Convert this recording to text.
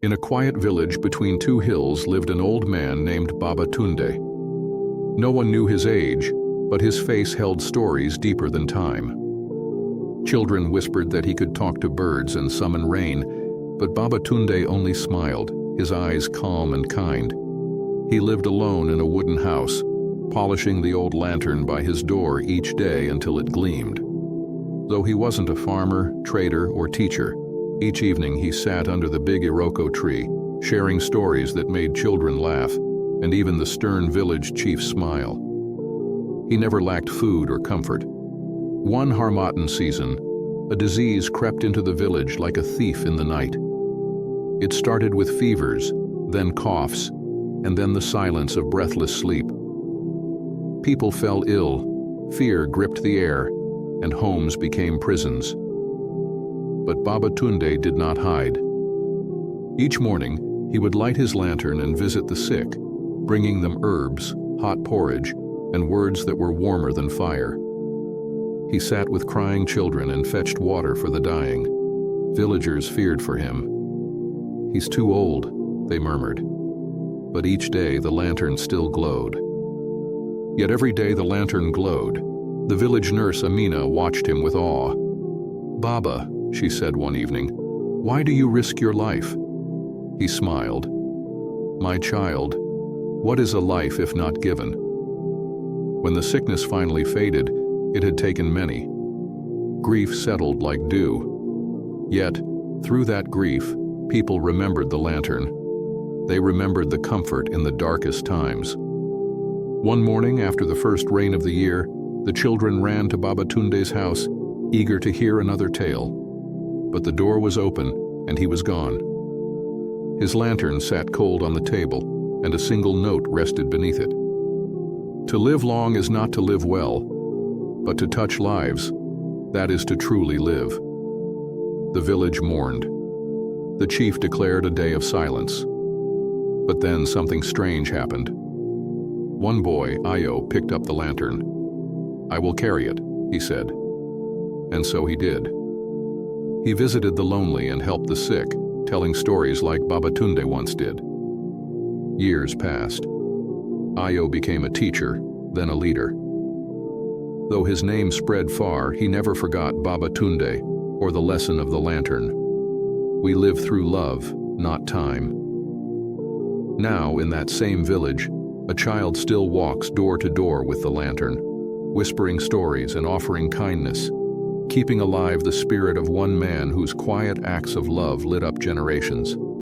In a quiet village between two hills lived an old man named Babatunde. No one knew his age, but his face held stories deeper than time. Children whispered that he could talk to birds and summon rain, but Babatunde only smiled, his eyes calm and kind. He lived alone in a wooden house, polishing the old lantern by his door each day until it gleamed. Though he wasn't a farmer, trader, or teacher, each evening he sat under the big Iroko tree, sharing stories that made children laugh, and even the stern village chief smile. He never lacked food or comfort. One Harmattan season, a disease crept into the village like a thief in the night. It started with fevers, then coughs, and then the silence of breathless sleep. People fell ill, fear gripped the air, and homes became prisons. But Babatunde did not hide. Each morning, he would light his lantern and visit the sick, bringing them herbs, hot porridge, and words that were warmer than fire. He sat with crying children and fetched water for the dying. Villagers feared for him. "He's too old," they murmured. But each day the lantern still glowed. Yet every day the lantern glowed. The village nurse Amina watched him with awe. "Baba," she said one evening, "why do you risk your life?" He smiled. "My child, what is a life if not given?" When the sickness finally faded, it had taken many. Grief settled like dew. Yet, through that grief, people remembered the lantern. They remembered the comfort in the darkest times. One morning after the first rain of the year, the children ran to Babatunde's house, eager to hear another tale. But the door was open, and he was gone. His lantern sat cold on the table, and a single note rested beneath it. To live long is not to live well, but to touch lives, that is to truly live. The village mourned. The chief declared a day of silence. But then something strange happened. One boy, Ayo, picked up the lantern. "I will carry it," he said. And so he did. He visited the lonely and helped the sick, telling stories like Babatunde once did. Years passed. Ayo became a teacher, then a leader. Though his name spread far, he never forgot Babatunde or the lesson of the lantern. We live through love, not time. Now, in that same village, a child still walks door to door with the lantern, whispering stories and offering kindness, keeping alive the spirit of one man whose quiet acts of love lit up generations.